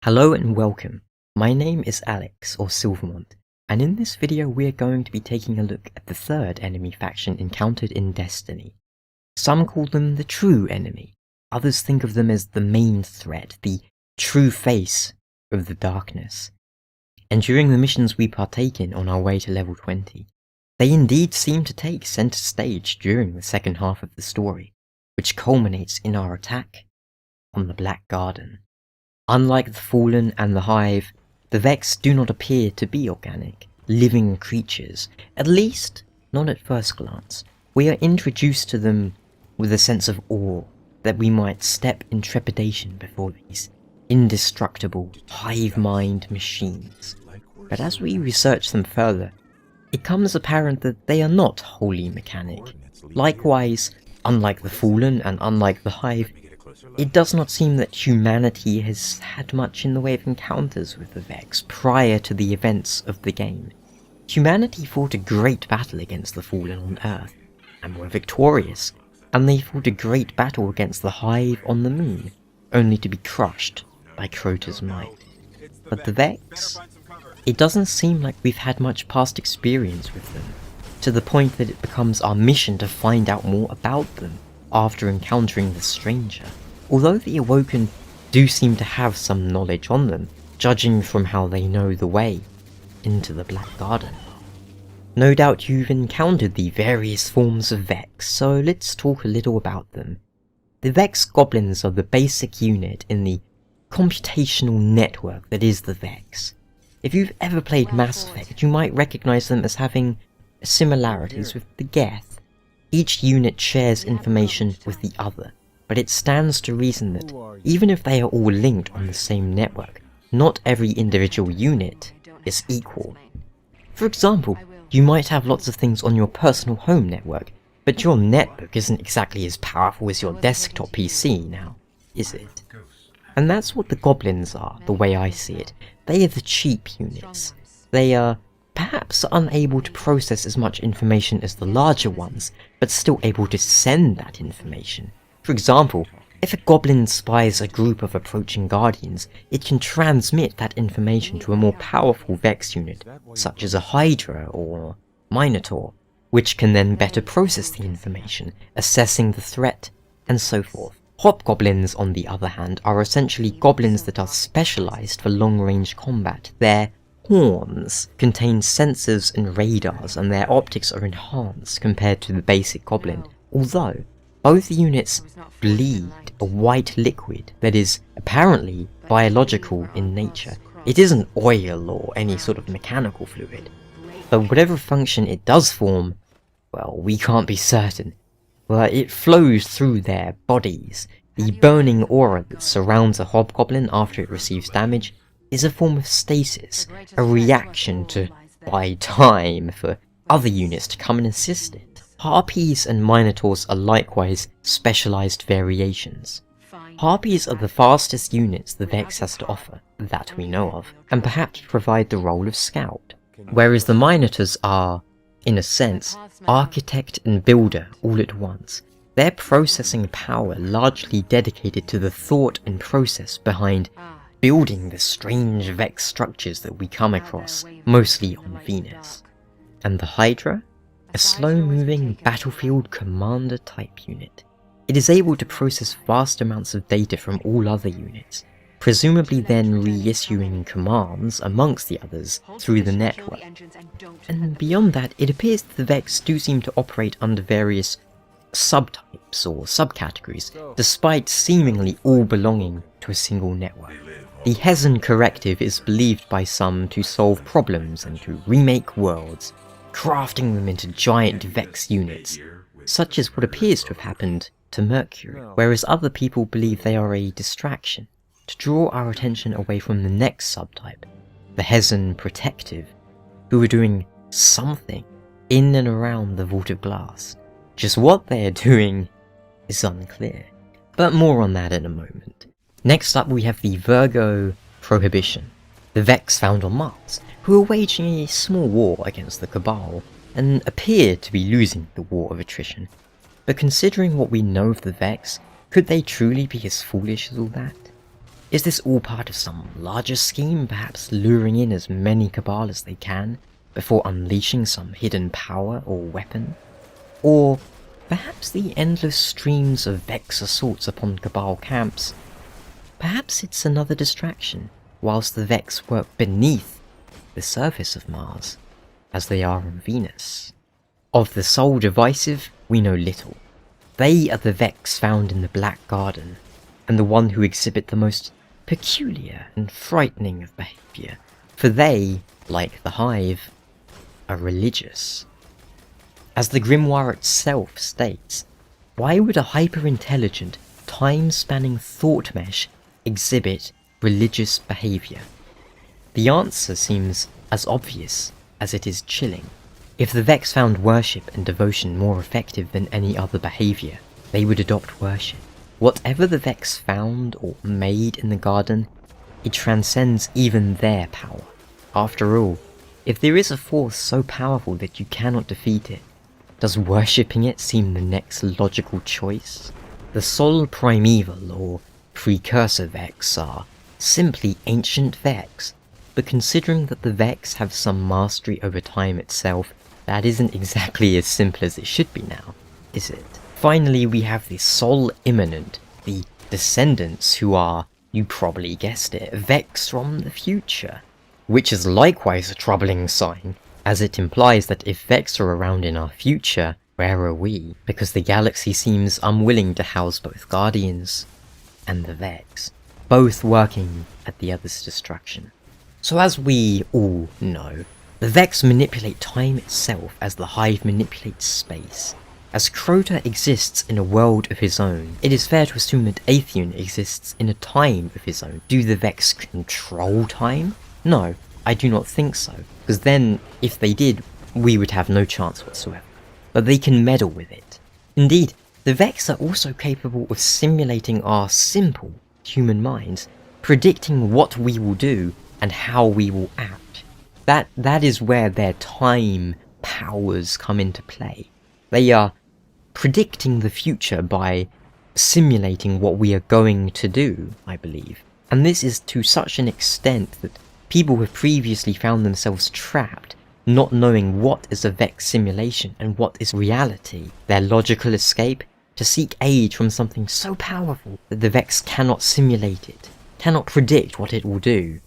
Hello and welcome. My name is Alex, or Mont, and in this video we are going to be taking a look at the third enemy faction encountered in Destiny. Some call them the true enemy, others think of them as the main threat, the true face of the darkness. And during the missions we partake in on our way to level 20, they indeed seem to take centre stage during the second half of the story, which culminates in our attack on the Black Garden. Unlike the Fallen and the Hive, the Vex do not appear to be organic, living creatures, at least not at first glance. We are introduced to them with a sense of awe that we might step in trepidation before these indestructible hive mind machines. But as we research them further, it becomes apparent that they are not wholly mechanic. Likewise, unlike the Fallen and unlike the Hive, it does not seem that humanity has had much in the way of encounters with the Vex prior to the events of the game. Humanity fought a great battle against the Fallen on Earth, and were victorious, and they fought a great battle against the Hive on the Moon, only to be crushed by Crota's might. But the Vex? It doesn't seem like we've had much past experience with them, to the point that it becomes our mission to find out more about them after encountering the stranger. Although the Awoken do seem to have some knowledge on them, judging from how they know the way into the Black Garden. No doubt you've encountered the various forms of Vex, so let's talk a little about them. The Vex Goblins are the basic unit in the computational network that is the Vex. If you've ever played Mass Effect, you might recognize them as having similarities with the Geth. Each unit shares information with the other, but it stands to reason that, even if they are all linked on the same network, not every individual unit is equal. For example, you might have lots of things on your personal home network, but your netbook isn't exactly as powerful as your desktop PC now, is it? And that's what the Goblins are, the way I see it. They are the cheap units. They are perhaps unable to process as much information as the larger ones, but still able to send that information. For example, if a goblin spies a group of approaching guardians, it can transmit that information to a more powerful Vex unit, such as a Hydra or Minotaur, which can then better process the information, assessing the threat, and so forth. Hobgoblins, on the other hand, are essentially goblins that are specialized for long-range combat. Their horns contain sensors and radars, and their optics are enhanced compared to the basic goblin, although both units bleed a white liquid that is apparently biological in nature. It isn't oil or any sort of mechanical fluid, but whatever function it does form, well, we can't be certain. But it flows through their bodies. The burning aura that surrounds a hobgoblin after it receives damage is a form of stasis, a reaction to buy time for other units to come and assist it. Harpies and Minotaurs are likewise specialized variations. Harpies are the fastest units the Vex has to offer, that we know of, and perhaps provide the role of scout, whereas the Minotaurs are, in a sense, architect and builder all at once. Their processing power largely dedicated to the thought and process behind building the strange Vex structures that we come across, mostly on Venus. And the Hydra? A slow-moving battlefield commander type unit. It is able to process vast amounts of data from all other units, presumably then reissuing commands amongst the others through the network. And beyond that, it appears that the Vex do seem to operate under various subtypes or subcategories, despite seemingly all belonging to a single network. The Hezen Corrective is believed by some to solve problems and to remake worlds, crafting them into giant Vex units, such as what appears to have happened to Mercury, whereas other people believe they are a distraction, to draw our attention away from the next subtype, the Hezen Protective, who are doing something in and around the Vault of Glass. Just what they are doing is unclear, but more on that in a moment. Next up we have the Virgo Prohibition, the Vex found on Mars, who are waging a small war against the Cabal, and appear to be losing the war of attrition. But considering what we know of the Vex, could they truly be as foolish as all that? Is this all part of some larger scheme, perhaps luring in as many Cabal as they can before unleashing some hidden power or weapon? Or perhaps the endless streams of Vex assaults upon Cabal camps? Perhaps it's another distraction, whilst the Vex work beneath the surface of Mars, as they are on Venus. Of the Soul Divisive, we know little. They are the Vex found in the Black Garden, and the one who exhibit the most peculiar and frightening of behaviour, for they, like the Hive, are religious. As the grimoire itself states, why would a hyper-intelligent, time-spanning thought mesh exhibit religious behaviour? The answer seems as obvious as it is chilling. If the Vex found worship and devotion more effective than any other behaviour, they would adopt worship. Whatever the Vex found or made in the garden, it transcends even their power. After all, if there is a force so powerful that you cannot defeat it, does worshipping it seem the next logical choice? The Sol Primeval or Precursor Vex are simply ancient Vex, but considering that the Vex have some mastery over time itself, that isn't exactly as simple as it should be now, is it? Finally, we have the Sol Imminent, the Descendants, who are, you probably guessed it, Vex from the future. Which is likewise a troubling sign, as it implies that if Vex are around in our future, where are we? Because the galaxy seems unwilling to house both Guardians and the Vex, both working at the other's destruction. So as we all know, the Vex manipulate time itself as the Hive manipulates space. As Crota exists in a world of his own, it is fair to assume that Atheon exists in a time of his own. Do the Vex control time? No, I do not think so, because then, if they did, we would have no chance whatsoever. But they can meddle with it. Indeed, the Vex are also capable of simulating our simple human minds, predicting what we will do and how we will act. That is where their time powers come into play. They are predicting the future by simulating what we are going to do, I believe. And this is to such an extent that people have previously found themselves trapped, not knowing what is a Vex simulation and what is reality. Their logical escape? To seek aid from something so powerful that the Vex cannot simulate it, cannot predict what it will do.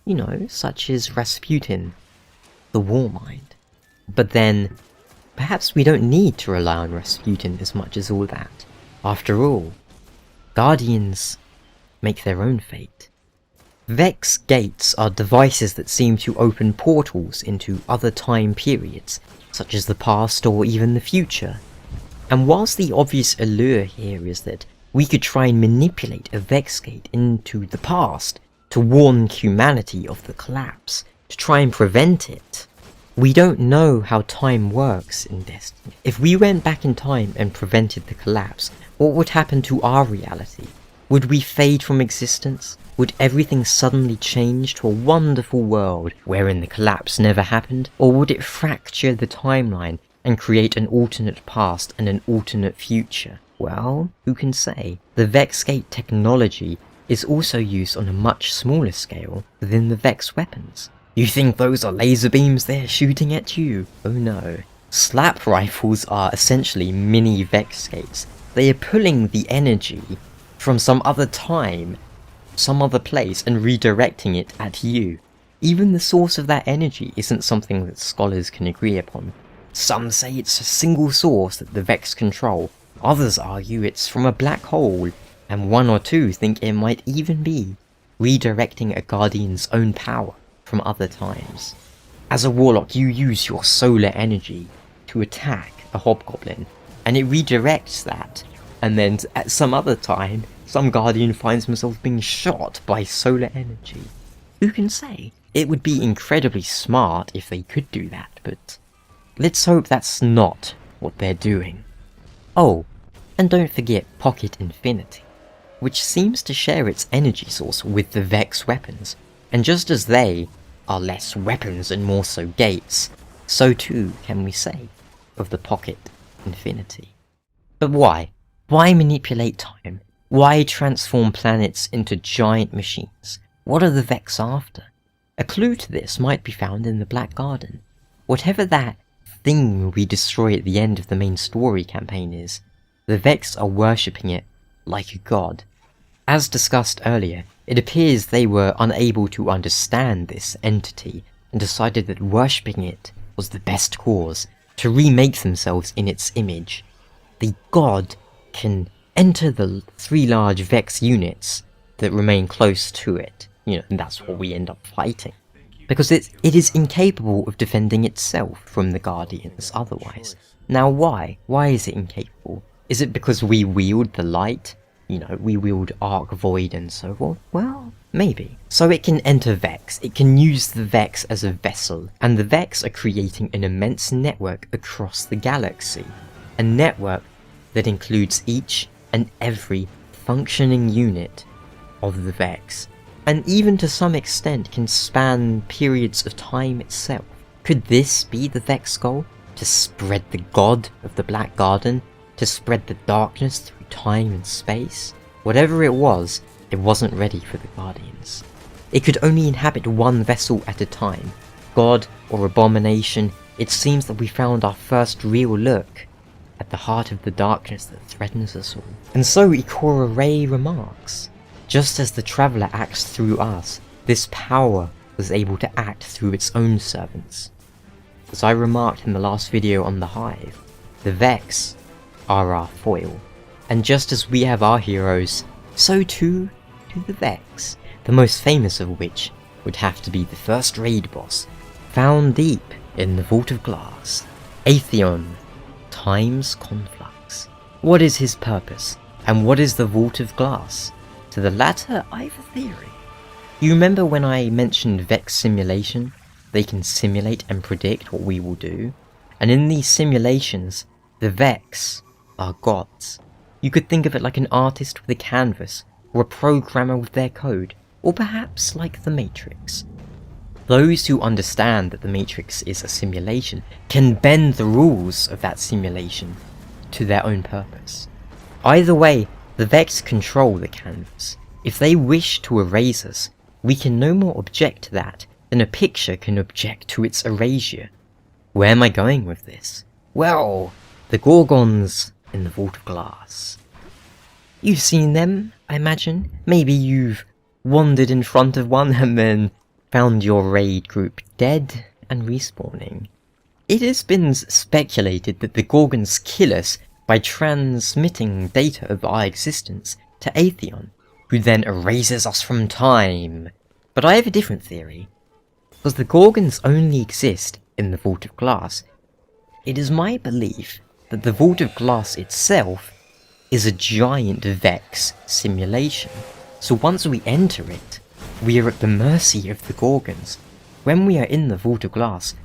You know, such as Rasputin, the War Mind. But then, perhaps we don't need to rely on Rasputin as much as all that. After all, Guardians make their own fate. Vex gates are devices that seem to open portals into other time periods, such as the past or even the future. And whilst the obvious allure here is that we could try and manipulate a Vex gate into the past to warn humanity of the collapse, to try and prevent it, we don't know how time works in Destiny. If we went back in time and prevented the collapse, what would happen to our reality? Would we fade from existence? Would everything suddenly change to a wonderful world wherein the collapse never happened? Or would it fracture the timeline and create an alternate past and an alternate future? Well, who can say? The Vex Gate technology is also used on a much smaller scale within the Vex weapons. You think those are laser beams they're shooting at you? Oh no. Slap rifles are essentially mini Vex Gates. They are pulling the energy from some other time, some other place, and redirecting it at you. Even the source of that energy isn't something that scholars can agree upon. Some say it's a single source that the Vex control, others argue it's from a black hole, and one or two think it might even be redirecting a Guardian's own power from other times. As a warlock, you use your solar energy to attack a hobgoblin, and it redirects that, and then at some other time, some Guardian finds himself being shot by solar energy. Who can say? It would be incredibly smart if they could do that, but let's hope that's not what they're doing. Oh, and don't forget Pocket Infinity, which seems to share its energy source with the Vex weapons, and just as they are less weapons and more so gates, so too can we say of the Pocket Infinity. But why? Why manipulate time? Why transform planets into giant machines? What are the Vex after? A clue to this might be found in the Black Garden. Whatever that thing we destroy at the end of the main story campaign is, the Vex are worshipping it like a god. As discussed earlier, it appears they were unable to understand this entity and decided that worshipping it was the best cause to remake themselves in its image. The god can enter the 3 large Vex units that remain close to it, and that's what we end up fighting. Because it is incapable of defending itself from the Guardians otherwise. Now why? Why is it incapable? Is it because we wield the light? We wield Arc Void and so forth? Well, maybe. So it can enter Vex, it can use the Vex as a vessel, and the Vex are creating an immense network across the galaxy. A network that includes each and every functioning unit of the Vex, and even to some extent can span periods of time itself. Could this be the Vex goal? To spread the god of the Black Garden? To spread the darkness through time and space? Whatever it wasn't ready for the Guardians. It could only inhabit one vessel at a time. God or abomination, it seems that we found our first real look at the heart of the darkness that threatens us all. And so Ikora Rey remarks, just as the Traveller acts through us, this power was able to act through its own servants. As I remarked in the last video on the Hive, the Vex are our foil. And just as we have our heroes, so too do the Vex, the most famous of which would have to be the first raid boss, found deep in the Vault of Glass, Atheon, Time's Conflux. What is his purpose, and what is the Vault of Glass? To the latter, I've a theory. You remember when I mentioned Vex simulation? They can simulate and predict what we will do, and in these simulations, the Vex are gods. You could think of it like an artist with a canvas, or a programmer with their code, or perhaps like the Matrix. Those who understand that the Matrix is a simulation can bend the rules of that simulation to their own purpose. Either way, the Vex control the canvas. If they wish to erase us, we can no more object to that than a picture can object to its erasure. Where am I going with this? Well, the Gorgons in the Vault of Glass. You've seen them, I imagine. Maybe you've wandered in front of one and then found your raid group dead and respawning. It has been speculated that the Gorgons kill us by transmitting data of our existence to Atheon, who then erases us from time. But I have a different theory. Because the Gorgons only exist in the Vault of Glass, it is my belief that the Vault of Glass itself is a giant Vex simulation. So once we enter it, we are at the mercy of the Gorgons. When we are in the Vault of Glass,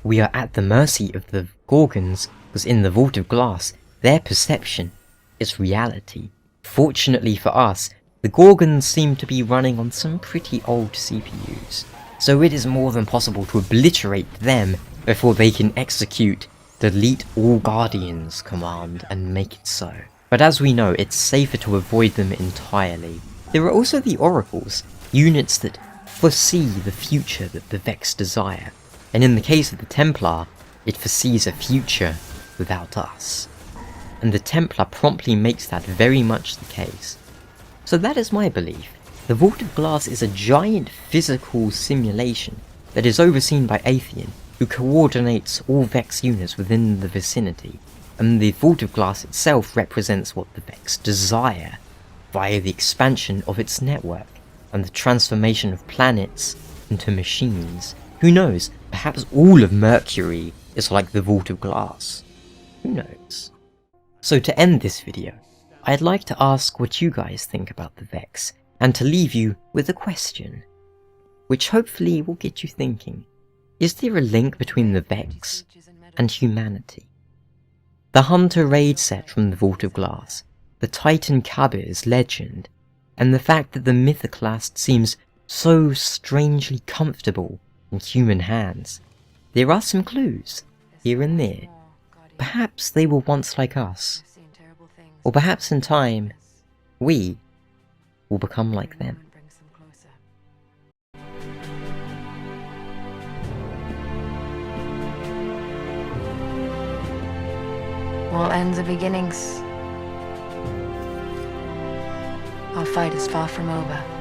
we are at the mercy of the Gorgons, because in the Vault of Glass, their perception is reality. Fortunately for us, the Gorgons seem to be running on some pretty old CPUs, so it is more than possible to obliterate them before they can execute delete all Guardians command and make it so. But as we know, it's safer to avoid them entirely. There are also the Oracles, units that foresee the future that the Vex desire, and in the case of the Templar, it foresees a future without us. And the Templar promptly makes that very much the case. So that is my belief. The Vault of Glass is a giant physical simulation that is overseen by Atheon, who coordinates all Vex units within the vicinity, and the Vault of Glass itself represents what the Vex desire, via the expansion of its network, and the transformation of planets into machines. Who knows, perhaps all of Mercury is like the Vault of Glass. Who knows? So to end this video, I'd like to ask what you guys think about the Vex, and to leave you with a question, which hopefully will get you thinking. Is there a link between the Vex and humanity? The Hunter raid set from the Vault of Glass, the Titan Cabir's legend, and the fact that the Mythoclast seems so strangely comfortable in human hands. There are some clues, here and there. Perhaps they were once like us. Or perhaps in time, We will become like them. All ends are beginnings. Our fight is far from over.